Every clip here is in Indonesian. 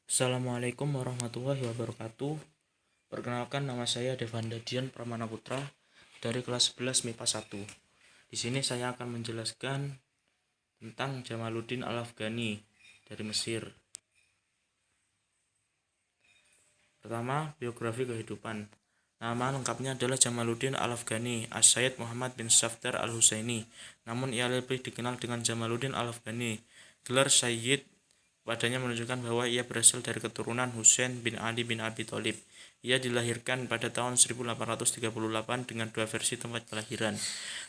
Assalamualaikum warahmatullahi wabarakatuh. Perkenalkan, nama saya Devanda Dian Pramana Putra dari kelas 11 MIPA 1. Di sini saya akan menjelaskan tentang Jamaluddin Al-Afghani dari Mesir. Pertama, biografi kehidupan. Nama lengkapnya adalah Jamaluddin Al-Afghani As-Sayyid Muhammad bin Safdar Al-Husaini. Namun ia lebih dikenal dengan Jamaluddin Al-Afghani. Gelar Sayyid padanya menunjukkan bahwa ia berasal dari keturunan Husain bin Ali bin Abi Thalib. Ia dilahirkan pada tahun 1838 dengan dua versi tempat kelahiran.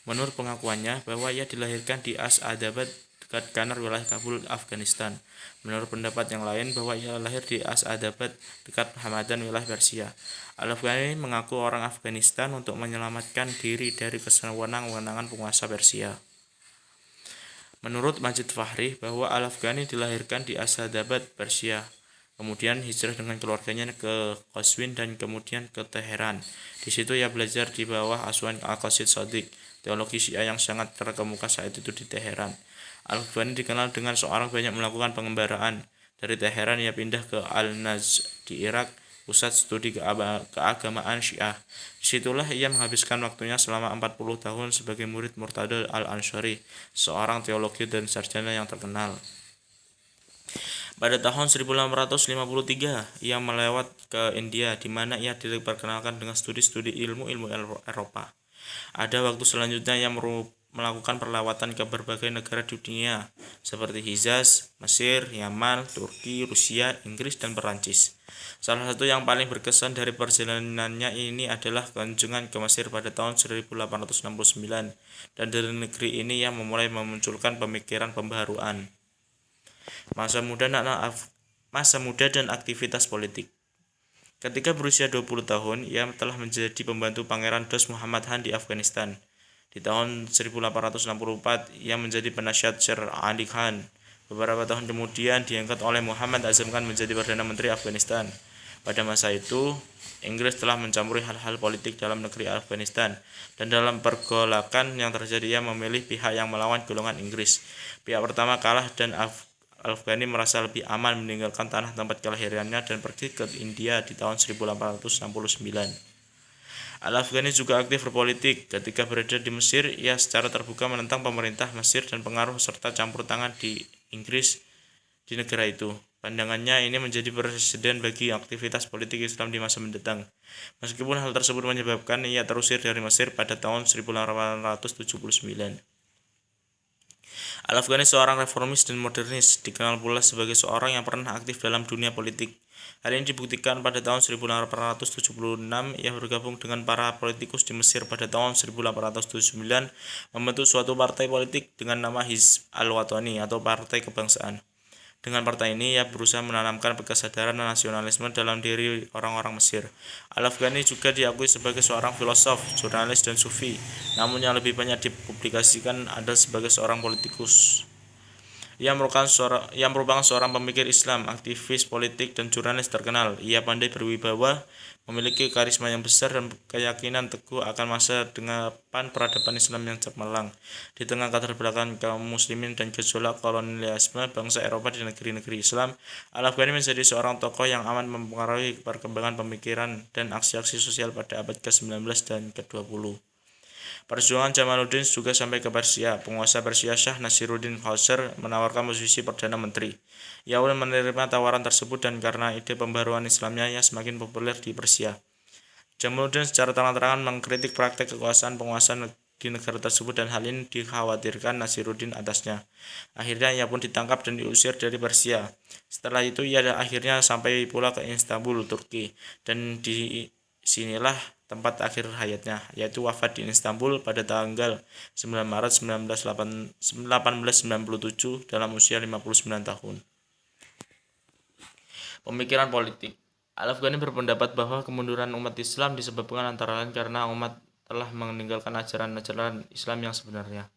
Menurut pengakuannya bahwa ia dilahirkan di Asadabad dekat Kanar, wilayah Kabul, Afghanistan. Menurut pendapat yang lain bahwa ia lahir di Asadabad dekat Hamadan, wilayah Persia. Al-Afghani mengaku orang Afghanistan untuk menyelamatkan diri dari kewenangan penguasa Persia. Menurut Majid Fahri bahwa Al-Afghani dilahirkan di Asadabad, Persia, kemudian hijrah dengan keluarganya ke Qazwin dan kemudian ke Teheran. Di situ ia belajar di bawah asuhan Al-Qasid Shadiq, teologi Syiah yang sangat terkemuka saat itu di Teheran. Al-Afghani dikenal dengan seorang banyak melakukan pengembaraan. Dari Teheran ia pindah ke Al-Naz di Irak, pusat studi keagamaan Syiah. Disitulah ia menghabiskan waktunya selama 40 tahun sebagai murid Murtada Al-Anshari, seorang teologi dan sarjana yang terkenal. Pada tahun 1853, ia melewat ke India, di mana ia diperkenalkan dengan studi-studi ilmu Eropa. Ada waktu selanjutnya ia melakukan perlawatan ke berbagai negara di dunia, seperti Hijaz, Mesir, Yaman, Turki, Rusia, Inggris, dan Perancis. Salah satu yang paling berkesan dari perjalanannya ini adalah kunjungan ke Mesir pada tahun 1869, dan dari negeri ini ia memulai memunculkan pemikiran pembaharuan. Masa muda dan aktivitas politik. Ketika berusia 20 tahun, ia telah menjadi pembantu Pangeran Dost Muhammad Han di Afghanistan. Di tahun 1864, ia menjadi penasihat Sir Ali Khan. Beberapa tahun kemudian diangkat oleh Muhammad Azam Khan menjadi Perdana Menteri Afghanistan. Pada masa itu, Inggris telah mencampuri hal-hal politik dalam negeri Afghanistan, dan dalam pergolakan yang terjadi ia memilih pihak yang melawan golongan Inggris. Pihak pertama kalah dan Al-Afghani merasa lebih aman meninggalkan tanah tempat kelahirannya dan pergi ke India di tahun 1869. Al-Afghani juga aktif berpolitik. Ketika berada di Mesir, ia secara terbuka menentang pemerintah Mesir dan pengaruh serta campur tangan di Inggris di negara itu. Pandangannya ini menjadi presiden bagi aktivitas politik Islam di masa mendatang. Meskipun hal tersebut menyebabkan ia terusir dari Mesir pada tahun 1879. Al-Afghani seorang reformis dan modernis, dikenal pula sebagai seorang yang pernah aktif dalam dunia politik. Hal ini dibuktikan pada tahun 1876 ia bergabung dengan para politikus di Mesir. Pada tahun 1879 membentuk suatu partai politik dengan nama Hizb al-Watani atau Partai Kebangsaan. Dengan partai ini ia berusaha menanamkan kesadaran nasionalisme dalam diri orang-orang Mesir. Al-Afghani juga diakui sebagai seorang filosof, jurnalis, dan sufi, namun yang lebih banyak dipublikasikan adalah sebagai seorang politikus. Ia merupakan seorang pemikir Islam, aktivis politik, dan jurnalis terkenal. Ia pandai berwibawa, memiliki karisma yang besar, dan keyakinan teguh akan masa depan peradaban Islam yang cemerlang. Di tengah latar belakang kaum muslimin dan gejolak kolonialisme bangsa Eropa di negeri-negeri Islam, Al-Afghani menjadi seorang tokoh yang amat mempengaruhi perkembangan pemikiran dan aksi-aksi sosial pada abad ke-19 dan ke-20. Perjuangan Jamaluddin juga sampai ke Persia. Penguasa Persia Shah Nasiruddin Khosr menawarkan posisi Perdana Menteri. Ia pun menerima tawaran tersebut dan karena ide pembaruan Islamnya ia semakin populer di Persia. Jamaluddin secara terang-terangan mengkritik praktek kekuasaan penguasa di negara tersebut dan hal ini dikhawatirkan Nasiruddin atasnya. Akhirnya ia pun ditangkap dan diusir dari Persia. Setelah itu ia akhirnya sampai pula ke Istanbul, Turki, dan di sinilah tempat akhir hayatnya, yaitu wafat di Istanbul pada tanggal 9 Maret 1897 dalam usia 59 tahun. Pemikiran politik. Al-Afghani berpendapat bahwa kemunduran umat Islam disebabkan antara lain karena umat telah meninggalkan ajaran-ajaran Islam yang sebenarnya.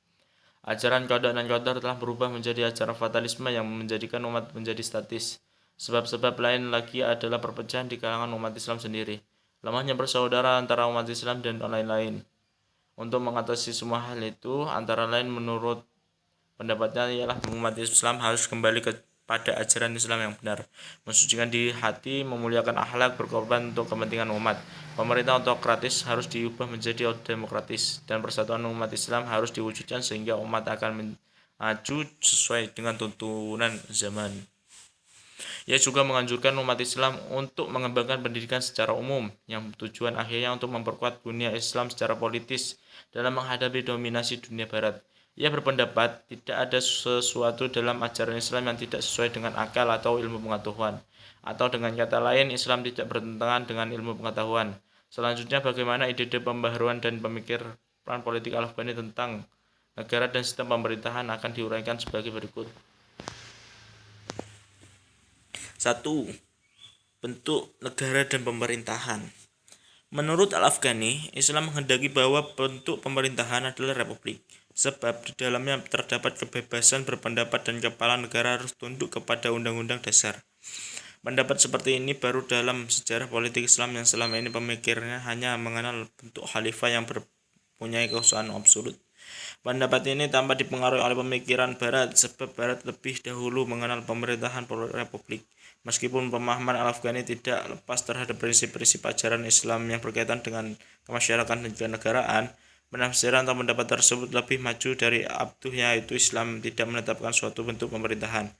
Ajaran qada dan qadar telah berubah menjadi ajaran fatalisme yang menjadikan umat menjadi statis. Sebab-sebab lain lagi adalah perpecahan di kalangan umat Islam sendiri, lemahnya bersaudara antara umat Islam dan lain-lain. Untuk mengatasi semua hal itu, antara lain menurut pendapatnya ialah umat Islam harus kembali pada ajaran Islam yang benar, mensucikan di hati, memuliakan akhlak, berkorban untuk kepentingan umat. Pemerintah autokratis harus diubah menjadi demokratis, dan persatuan umat Islam harus diwujudkan sehingga umat akan maju sesuai dengan tuntunan zaman. Ia juga menganjurkan umat Islam untuk mengembangkan pendidikan secara umum, yang tujuan akhirnya untuk memperkuat dunia Islam secara politis dalam menghadapi dominasi dunia Barat. Ia berpendapat tidak ada sesuatu dalam ajaran Islam yang tidak sesuai dengan akal atau ilmu pengetahuan. Atau dengan kata lain, Islam tidak bertentangan dengan ilmu pengetahuan. Selanjutnya, bagaimana ide-ide pembaharuan dan pemikiran politik Al-Albani tentang negara dan sistem pemerintahan akan diuraikan sebagai berikut. 1. Bentuk negara dan pemerintahan. Menurut Al-Afghani, Islam menghendaki bahwa bentuk pemerintahan adalah republik, sebab di dalamnya terdapat kebebasan berpendapat dan kepala negara harus tunduk kepada undang-undang dasar. Pendapat seperti ini baru dalam sejarah politik Islam yang selama ini pemikirnya hanya mengenal bentuk khalifah yang mempunyai kekuasaan absolut. Pendapat ini tanpa dipengaruhi oleh pemikiran Barat, sebab Barat lebih dahulu mengenal pemerintahan republik. Meskipun pemahaman Al-Afghani tidak lepas terhadap prinsip-prinsip ajaran Islam yang berkaitan dengan kemasyarakatan dan kenegaraan, penafsiran atau pendapat tersebut lebih maju dari Abduh, yaitu Islam tidak menetapkan suatu bentuk pemerintahan.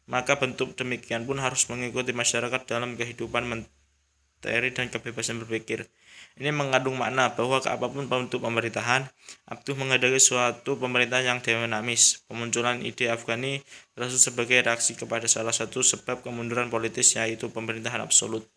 Maka bentuk demikian pun harus mengikuti masyarakat dalam kehidupan materi dan kebebasan berpikir. Ini mengandung makna bahwa apapun bentuk pemerintahan, Abduh menghendaki suatu pemerintahan yang dinamis. Pemunculan ide Afghani berasal sebagai reaksi kepada salah satu sebab kemunduran politis, yaitu pemerintahan absolut.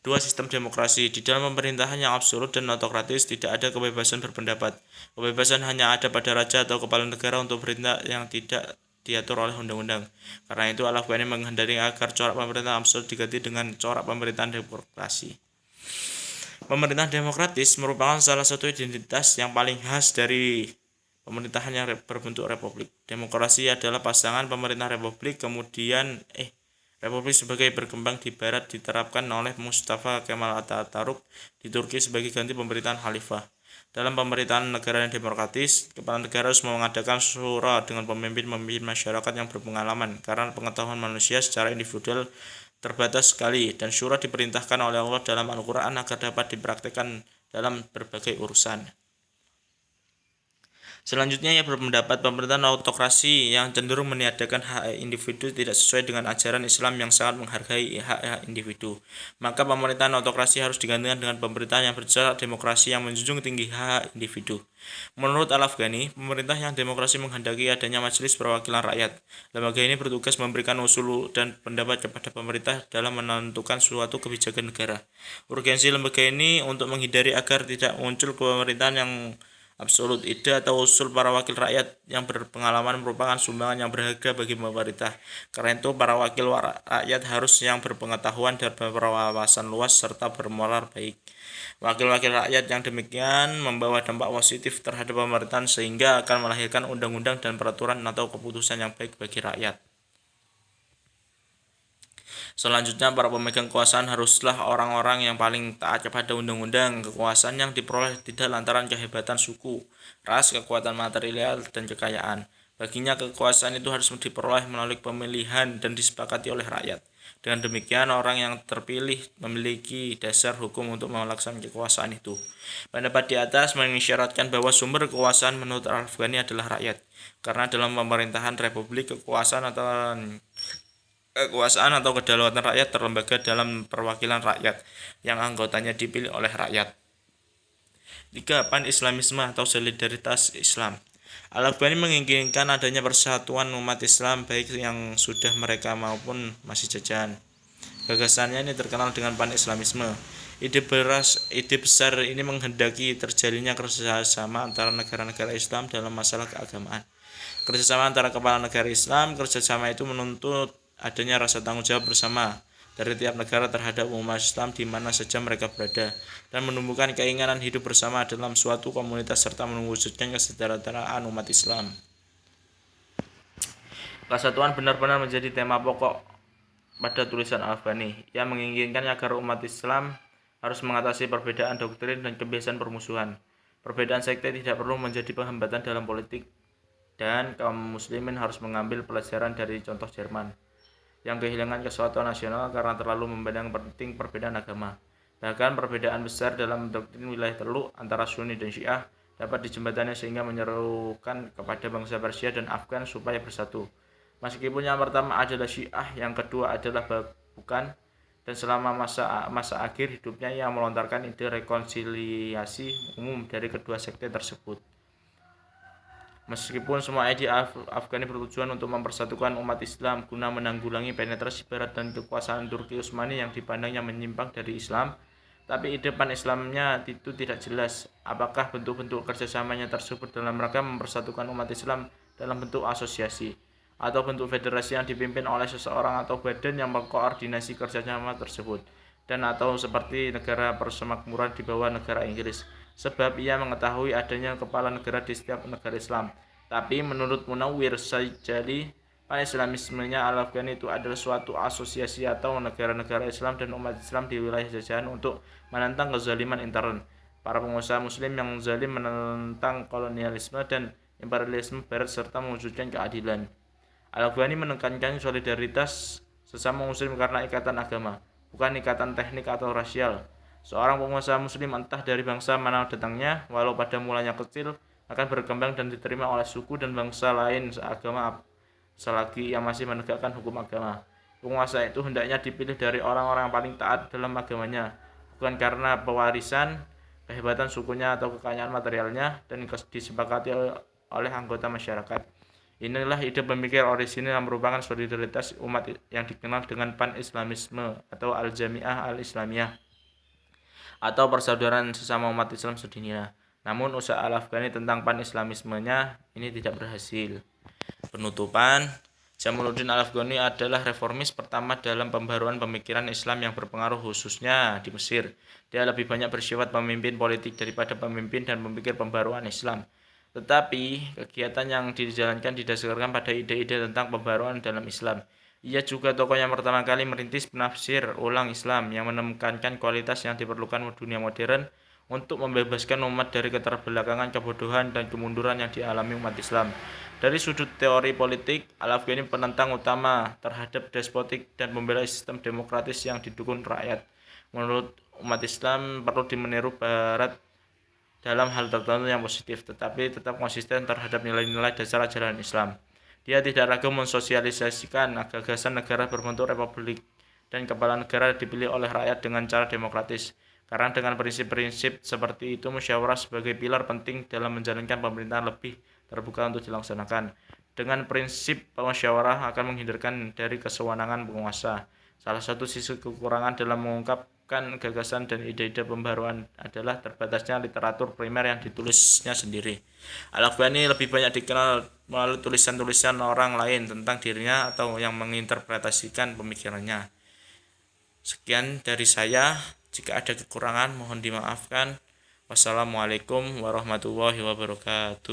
2. Sistem demokrasi. Di dalam pemerintahan yang absolut dan autokratis tidak ada kebebasan berpendapat. Kebebasan hanya ada pada raja atau kepala negara untuk perintah yang tidak diatur oleh undang-undang. Karena itu Al-Afghani menghendaki agar corak pemerintahan absolut diganti dengan corak pemerintahan demokrasi. Pemerintahan demokratis merupakan salah satu identitas yang paling khas dari pemerintahan yang berbentuk republik. Demokrasi adalah pasangan pemerintah republik, kemudian republik sebagai berkembang di Barat diterapkan oleh Mustafa Kemal Atatürk di Turki sebagai ganti pemerintahan khalifah. Dalam pemerintahan negara yang demokratis, kepala negara harus mengadakan syura dengan pemimpin-pemimpin masyarakat yang berpengalaman, karena pengetahuan manusia secara individual terbatas sekali, dan syura diperintahkan oleh Allah dalam Al-Quran agar dapat dipraktikkan dalam berbagai urusan. Selanjutnya, ia berpendapat pemerintahan autokrasi yang cenderung meniadakan hak individu tidak sesuai dengan ajaran Islam yang sangat menghargai hak-hak individu. Maka pemerintahan autokrasi harus digantikan dengan pemerintahan yang bercorak demokrasi yang menjunjung tinggi hak individu. Menurut Al-Afghani, pemerintah yang demokrasi menghendaki adanya majelis perwakilan rakyat. Lembaga ini bertugas memberikan usul dan pendapat kepada pemerintah dalam menentukan suatu kebijakan negara. Urgensi lembaga ini untuk menghindari agar tidak muncul pemerintahan yang absolut. Ide atau usul para wakil rakyat yang berpengalaman merupakan sumbangan yang berharga bagi pemerintah. Karena itu, para wakil rakyat harus yang berpengetahuan dan berwawasan luas serta bermoral baik. Wakil-wakil rakyat yang demikian membawa dampak positif terhadap pemerintahan sehingga akan melahirkan undang-undang dan peraturan atau keputusan yang baik bagi rakyat. Selanjutnya, para pemegang kekuasaan haruslah orang-orang yang paling taat kepada undang-undang. Kekuasaan yang diperoleh tidak lantaran kehebatan suku, ras, kekuatan material, dan kekayaan. Baginya, kekuasaan itu harus diperoleh melalui pemilihan dan disepakati oleh rakyat. Dengan demikian, orang yang terpilih memiliki dasar hukum untuk melaksanakan kekuasaan itu. Pendapat di atas mengisyaratkan bahwa sumber kekuasaan menurut Al-Afghani adalah rakyat. Karena dalam pemerintahan republik, kekuasaan atau kedaulatan rakyat terlembaga dalam perwakilan rakyat yang anggotanya dipilih oleh rakyat. 3. Pan-Islamisme atau solidaritas Islam. Al-Albani menginginkan adanya persatuan umat Islam baik yang sudah mereka maupun masih jajahan. Gagasannya ini terkenal dengan pan-Islamisme. Ide besar ini menghendaki terjalinnya kerjasama antara negara-negara Islam dalam masalah keagamaan. Kerjasama antara kepala negara Islam, kerjasama itu menuntut adanya rasa tanggung jawab bersama dari tiap negara terhadap umat Islam di mana saja mereka berada, dan menumbuhkan keinginan hidup bersama dalam suatu komunitas serta mewujudkan kesejahteraan umat Islam. Kesatuan benar-benar menjadi tema pokok pada tulisan Al-Albani. Ia menginginkan agar umat Islam harus mengatasi perbedaan doktrin dan kebiasaan permusuhan. Perbedaan sekte tidak perlu menjadi penghambatan dalam politik dan kaum muslimin harus mengambil pelajaran dari contoh Jerman yang kehilangan kesatuan nasional karena terlalu memandang penting perbedaan agama. Bahkan perbedaan besar dalam doktrin wilayah Teluk antara Sunni dan Syiah dapat dijembatani sehingga menyerukan kepada bangsa Persia dan Afgan supaya bersatu. Meskipun yang pertama adalah Syiah, yang kedua adalah bukan, dan selama masa akhir hidupnya ia melontarkan ide rekonsiliasi umum dari kedua sekte tersebut. Meskipun semua ide Afghani bertujuan untuk mempersatukan umat Islam guna menanggulangi penetrasi barat dan kekuasaan Turki Utsmani yang dipandangnya menyimpang dari Islam, tapi ide pan-Islamnya itu tidak jelas. Apakah bentuk-bentuk kerjasamanya tersebut dalam rangka mempersatukan umat Islam dalam bentuk asosiasi, atau bentuk federasi yang dipimpin oleh seseorang atau badan yang mengkoordinasi kerjasama tersebut, dan atau seperti negara persemakmuran di bawah negara Inggris, sebab ia mengetahui adanya kepala negara di setiap negara Islam. Tapi menurut Munawwir Syajali, pan-Islamismenya Al-Afghani itu adalah suatu asosiasi atau negara-negara Islam dan umat Islam di wilayah jajahan untuk menentang kezaliman intern para pengusaha muslim yang zalim, menentang kolonialisme dan imperialisme barat serta mewujudkan keadilan. Al-Afghani menekankan solidaritas sesama muslim karena ikatan agama, bukan ikatan teknik atau rasial. Seorang pengusaha muslim entah dari bangsa mana datangnya, walau pada mulanya kecil, akan berkembang dan diterima oleh suku dan bangsa lain seagama selagi ia masih menegakkan hukum agama. Penguasa itu hendaknya dipilih dari orang-orang yang paling taat dalam agamanya, bukan karena pewarisan, kehebatan sukunya atau kekayaan materialnya, dan disepakati oleh anggota masyarakat. Inilah ide pemikir orisinil yang merupakan solidaritas umat yang dikenal dengan pan-Islamisme atau Al-Jami'ah Al-Islamiyah atau persaudaraan sesama umat Islam sedunia. Namun usaha Al-Afghani tentang pan-Islamismenya ini tidak berhasil. Penutupan, Jamaluddin Al-Afghani adalah reformis pertama dalam pembaruan pemikiran Islam yang berpengaruh khususnya di Mesir. Dia lebih banyak bersifat pemimpin politik daripada pemimpin dan pemikir pembaruan Islam. Tetapi kegiatan yang dijalankan didasarkan pada ide-ide tentang pembaruan dalam Islam. Ia juga tokoh yang pertama kali merintis penafsir ulang Islam yang menekankan kualitas yang diperlukan dunia modern untuk membebaskan umat dari keterbelakangan, kebodohan, dan kemunduran yang dialami umat Islam. Dari sudut teori politik, Al-Afghani penentang utama terhadap despotik dan membela sistem demokratis yang didukung rakyat. Menurut umat Islam perlu meniru Barat dalam hal tertentu yang positif, tetapi tetap konsisten terhadap nilai-nilai dasar ajaran Islam. Dia tidak ragu mensosialisasikan gagasan negara berbentuk republik dan kepala negara dipilih oleh rakyat dengan cara demokratis. Karena dengan prinsip-prinsip seperti itu, musyawarah sebagai pilar penting dalam menjalankan pemerintahan lebih terbuka untuk dilaksanakan. Dengan prinsip musyawarah akan menghindarkan dari kesewenangan penguasa. Salah satu sisi kekurangan dalam mengungkapkan gagasan dan ide-ide pembaruan adalah terbatasnya literatur primer yang ditulisnya sendiri. Al-Afghani lebih banyak dikenal melalui tulisan-tulisan orang lain tentang dirinya atau yang menginterpretasikan pemikirannya. Sekian dari saya. Jika ada kekurangan mohon dimaafkan. Wassalamualaikum warahmatullahi wabarakatuh.